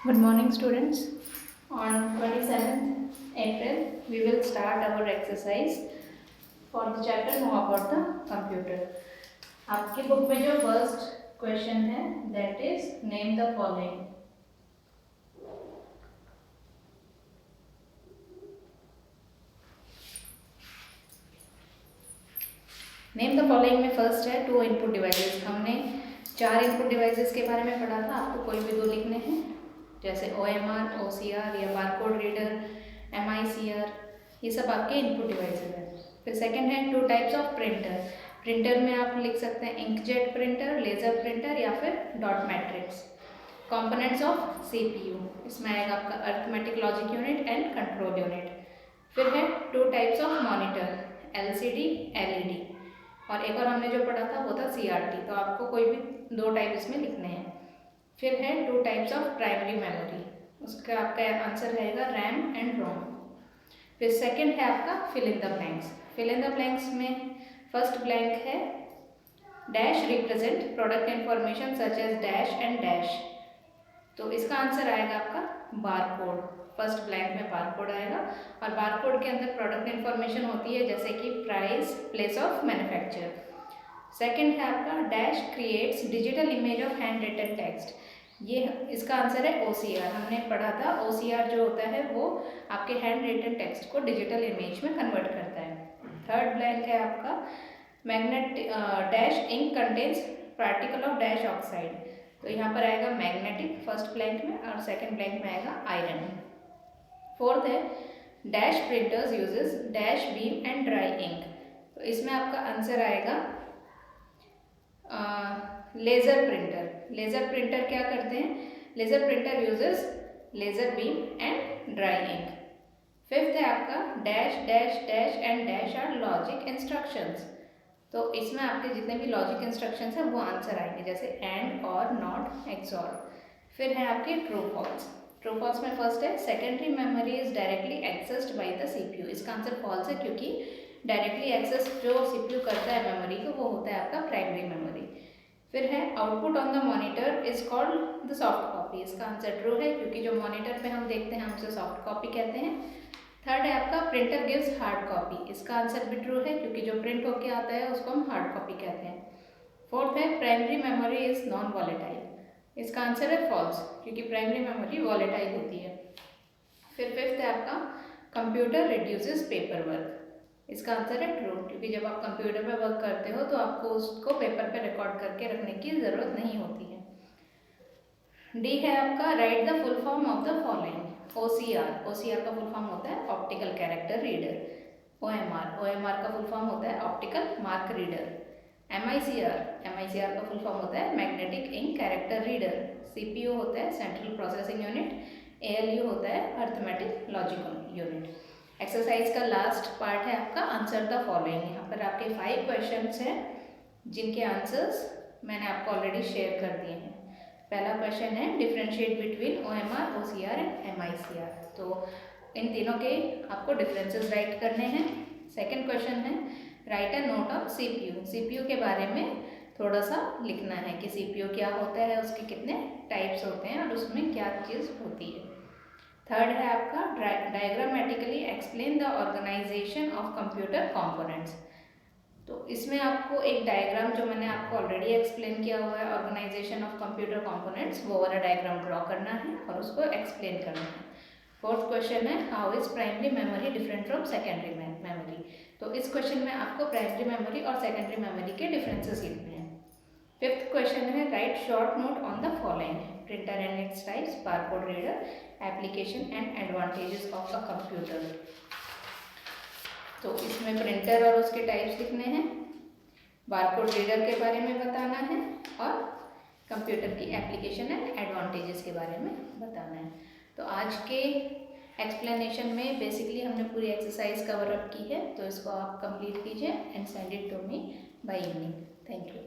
Good morning, students. On 27th April, we will start our exercise for the chapter Know About the Computer. आपकी book में जो first question है that is name the following. Name the following में first है to input devices. हमने 4 input devices के बारे में पढ़ा था. आपको कोई भी 2 लिखने हैं, जैसे OMR, OCR या बारकोड रीडर, MICR, ये सब आपके इनपुट डिवाइसेस हैं. फिर सेकंड है two types of printer. Printer में आप लिख सकते हैं इंकजेट प्रिंटर, लेज़र प्रिंटर या फिर dot matrix. Components of CPU, इसमें आएगा आपका arithmetic logic unit and control unit. फिर है two types of monitor, LCD, LED. और एक और हमने जो पढ़ा था वो था CRT. तो आपको कोई भी 2 टाइप इसमें लिखने हैं. फिर है two types of primary memory, उसका आपका आंसर रहेगा रैम एंड रोम. फिर सेकंड है आपका fill in the blanks. Fill in the blanks में फर्स्ट ब्लैंक है dash represent product information such as dash and dash. तो इसका आंसर आएगा आपका बारकोड. फर्स्ट ब्लैंक में बारकोड आएगा और बारकोड के अंदर प्रोडक्ट इंफॉर्मेशन होती है जैसे कि price, place of manufacture. Second है आपका dash creates digital image of hand written text. ये इसका आंसर है OCR. हमने पढ़ा था OCR जो होता है वो आपके हैंड रिटन टेक्स्ट को डिजिटल इमेज में कन्वर्ट करता है. थर्ड ब्लैंक है आपका magnetic dash ink contains particle of dash oxide. तो यहाँ पर आएगा मैग्नेटिक फर्स्ट ब्लैंक में और सेकंड ब्लैंक में आएगा आयरन. फोर्थ है dash printers uses dash beam and dry ink. तो इसमें आपका आंसर आएगा लेज़र प्रिंटर. लेज़र प्रिंटर क्या करते हैं? Laser printer uses laser beam and dry ink. Fifth है आपका dash dash dash and dash are logic instructions. तो इसमें आपके जितने भी लॉजिक इंस्ट्रक्शंस हैं वो आंसर आएंगे, जैसे एंड और नॉट, एक्सॉर. फिर है आपके ट्रू फॉल्स. ट्रू फॉल्स में फर्स्ट है secondary memory is directly accessed by the CPU. इसका आंसर फॉल्स है क्योंकि डायरेक्टली एक्सेस जो CPU करता है मेमोरी को वो होता है आपका प्राइमरी मेमोरी. फिर है output on the monitor is called the soft copy. इसका आंसर ट्रू है क्योंकि जो मॉनिटर पे हम देखते हैं हम उसे सॉफ्ट कॉपी कहते हैं. थर्ड है आपका प्रिंटर गिव्स हार्ड कॉपी. इसका आंसर भी ट्रू है क्योंकि जो प्रिंट होके आता है उसको हम हार्ड कॉपी कहते हैं. फोर्थ है primary memory is non volatile. इसका आंसर है फॉल्स क्योंकि प्राइमरी मेमोरी वॉलेटाइल होती है. फिर फिफ्थ है आपका कंप्यूटर रिड्यूसेस पेपर वर्क. इसका आंसर है ट्रू क्योंकि जब आप कंप्यूटर पे वर्क करते हो तो आपको उसको पेपर पे रिकॉर्ड करके रखने की ज़रूरत नहीं होती है. डी है आपका write the full form of the following. OCR का फुल फॉर्म होता है ऑप्टिकल कैरेक्टर रीडर. OMR का फुल फॉर्म होता है ऑप्टिकल मार्क रीडर. MICR का फुल फॉर्म होता है magnetic ink character reader. CPU होता है सेंट्रल प्रोसेसिंग यूनिट. ALU होता है अरिथमेटिक लॉजिक यूनिट. एक्सरसाइज का लास्ट पार्ट है आपका आंसर द फॉलोइंग. यहाँ पर आपके 5 क्वेश्चंस हैं जिनके आंसर्स मैंने आपको ऑलरेडी शेयर कर दिए हैं. पहला क्वेश्चन है differentiate between OMR, OCR and MICR. तो इन तीनों के आपको डिफरेंसेस राइट करने हैं. सेकंड क्वेश्चन है right a note on CPU. CPU के बारे में थोड़ा सा लिखना है कि CPU क्या होता है, उसके कितने टाइप्स होते हैं और उसमें क्या चीज़ होती है. थर्ड है आपका diagrammatically explain the organisation of computer components. तो इसमें आपको एक डायग्राम जो मैंने आपको ऑलरेडी एक्सप्लेन किया हुआ है ऑर्गेनाइजेशन ऑफ कंप्यूटर कंपोनेंट्स, वो वाला डायग्राम ड्रॉ करना है और उसको एक्सप्लेन करना है. फोर्थ क्वेश्चन है how is primary memory different from secondary memory. तो इस क्वेश्चन में आपको प्राइमरी मेमोरी और सेकेंडरी मेमोरी के डिफरेंसेस लिखने हैं. फिफ्थ क्वेश्चन है right short note on the following. Printer and its types, barcode reader, application and advantages of a computer. तो इसमें प्रिंटर और उसके टाइप्स लिखने हैं, बारकोड रीडर के बारे में बताना है और कंप्यूटर की एप्लीकेशन एंड एडवांटेजेस के बारे में बताना है. तो आज के एक्सप्लेनेशन में बेसिकली हमने पूरी एक्सरसाइज कवर अप की है. तो इसको आप कंप्लीट कीजिए and send it to me by evening. Thank you.